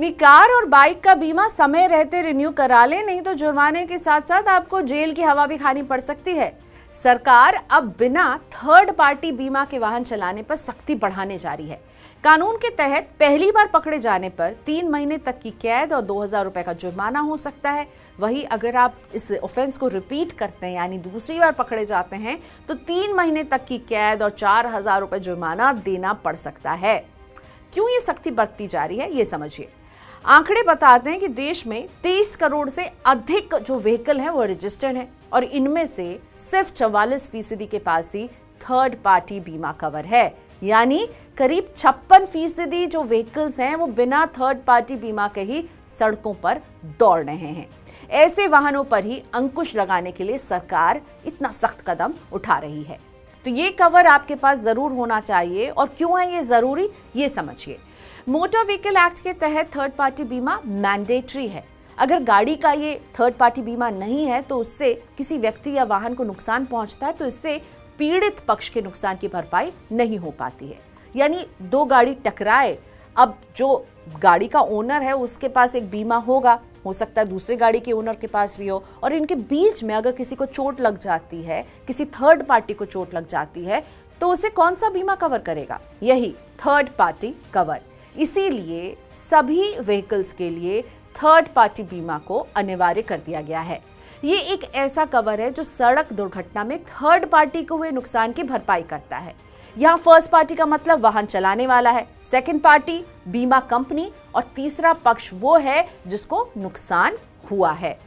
अपनी कार और बाइक का बीमा समय रहते रिन्यू करा लें, नहीं तो जुर्माने के साथ साथ आपको जेल की हवा भी खानी पड़ सकती है। सरकार अब बिना थर्ड पार्टी बीमा के वाहन चलाने पर सख्ती बढ़ाने जा रही है। कानून के तहत पहली बार पकड़े जाने पर 3 महीने तक की कैद और 2000 रुपए का जुर्माना हो सकता है। वहीं अगर आप इस ऑफेंस को रिपीट करते हैं, यानी दूसरी बार पकड़े जाते हैं, तो 3 महीने तक की कैद और 4000 रुपए जुर्माना देना पड़ सकता है। क्यों ये सख्ती बरती जा रही है, ये समझिए। आंकड़े बताते हैं कि देश में 23 करोड़ से अधिक जो व्हीकल हैं वो रजिस्टर्ड हैं और इनमें से सिर्फ 44% के पास ही थर्ड पार्टी बीमा कवर है। यानी करीब 56% जो व्हीकल्स हैं वो बिना थर्ड पार्टी बीमा के ही सड़कों पर दौड़ रहे हैं। ऐसे वाहनों पर ही अंकुश लगाने के लिए सरकार इतना सख्त कदम उठा रही है। तो ये कवर आपके पास जरूर होना चाहिए। और क्यों है ये जरूरी, ये समझिए। मोटर व्हीकल एक्ट के तहत थर्ड पार्टी बीमा मैंडेटरी है। अगर गाड़ी का ये थर्ड पार्टी बीमा नहीं है तो उससे किसी व्यक्ति या वाहन को नुकसान पहुंचता है तो इससे पीड़ित पक्ष के नुकसान की भरपाई नहीं हो पाती है। यानी 2 गाड़ी टकराए, अब जो गाड़ी का ओनर है उसके पास एक बीमा होगा, हो सकता है दूसरे गाड़ी के ओनर के पास भी हो, और इनके बीच में अगर किसी को चोट लग जाती है, किसी थर्ड पार्टी को चोट लग जाती है, तो उसे कौन सा बीमा कवर करेगा? यही थर्ड पार्टी कवर। इसीलिए सभी व्हीकल्स के लिए थर्ड पार्टी बीमा को अनिवार्य कर दिया गया है। ये एक ऐसा कवर है जो सड़क दुर्घटना में थर्ड पार्टी को हुए नुकसान की भरपाई करता है। यहाँ फर्स्ट पार्टी का मतलब वाहन चलाने वाला है, सेकंड पार्टी बीमा कंपनी, और तीसरा पक्ष वो है जिसको नुकसान हुआ है।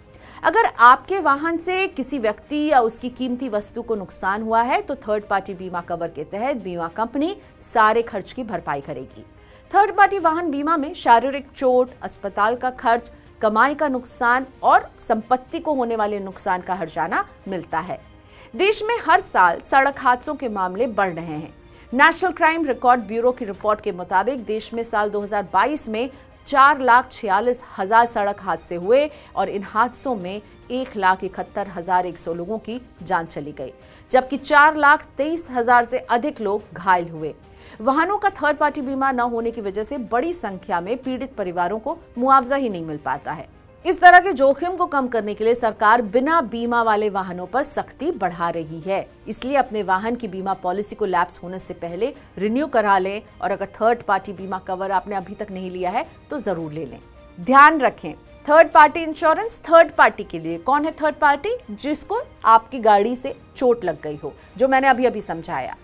अगर आपके वाहन से किसी व्यक्ति या उसकी कीमती वस्तु को नुकसान हुआ है तो थर्ड पार्टी बीमा कवर के तहत बीमा कंपनी सारे खर्च की भरपाई करेगी। थर्ड पार्टी वाहन बीमा में शारीरिक चोट, अस्पताल का खर्च, कमाई का नुकसान और संपत्ति को होने वाले नुकसान का हर्जाना मिलता है। देश में हर साल सड़क हादसों के मामले बढ़ रहे हैं। नेशनल क्राइम रिकॉर्ड ब्यूरो की रिपोर्ट के मुताबिक देश में साल 2022 में 4,46,000 सड़क हादसे हुए और इन हादसों में 1,71,100 लोगों की जान चली गई, जबकि 4,23,000 से अधिक लोग घायल हुए। वाहनों का थर्ड पार्टी बीमा न होने की वजह से बड़ी संख्या में पीड़ित परिवारों को मुआवजा ही नहीं मिल पाता है। इस तरह के जोखिम को कम करने के लिए सरकार बिना बीमा वाले वाहनों पर सख्ती बढ़ा रही है। इसलिए अपने वाहन की बीमा पॉलिसी को लैप्स होने से पहले रिन्यू करा लें, और अगर थर्ड पार्टी बीमा कवर आपने अभी तक नहीं लिया है तो जरूर ले लें। ध्यान रखें, third party insurance third party के लिए। कौन है थर्ड पार्टी? जिसको आपकी गाड़ी से चोट लग गई हो, जो मैंने अभी समझाया।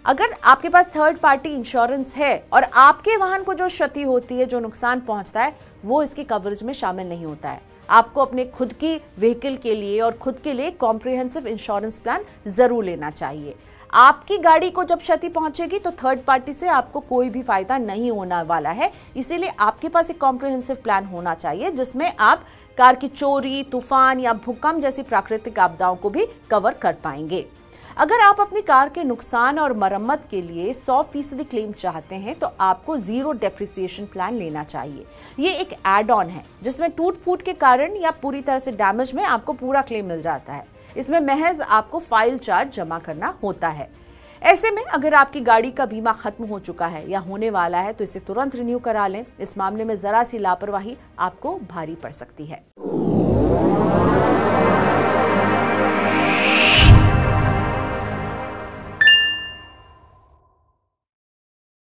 अगर आपके पास थर्ड पार्टी इंश्योरेंस है और आपके वाहन को जो क्षति होती है, जो नुकसान पहुंचता है, वो इसकी कवरेज में शामिल नहीं होता है। आपको अपने खुद की व्हीकल के लिए और खुद के लिए कॉम्प्रिहेंसिव इंश्योरेंस प्लान जरूर लेना चाहिए। आपकी गाड़ी को जब क्षति पहुंचेगी तो थर्ड पार्टी से आपको कोई भी फायदा नहीं होने वाला है। इसीलिए आपके पास एक कॉम्प्रिहेंसिव प्लान होना चाहिए जिसमें आप कार की चोरी, तूफान या भूकंप जैसी प्राकृतिक आपदाओं को भी कवर कर पाएंगे। अगर आप अपनी कार के नुकसान और मरम्मत के लिए 100% क्लेम चाहते हैं तो आपको जीरो डेप्रिसिएशन प्लान लेना चाहिए। ये एक एड ऑन है जिसमें टूट फूट के कारण या पूरी तरह से डैमेज में आपको पूरा क्लेम मिल जाता है। इसमें महज आपको फाइल चार्ज जमा करना होता है। ऐसे में अगर आपकी गाड़ी का बीमा खत्म हो चुका है या होने वाला है तो इसे तुरंत रिन्यू करा लें। इस मामले में जरा सी लापरवाही आपको भारी पड़ सकती है।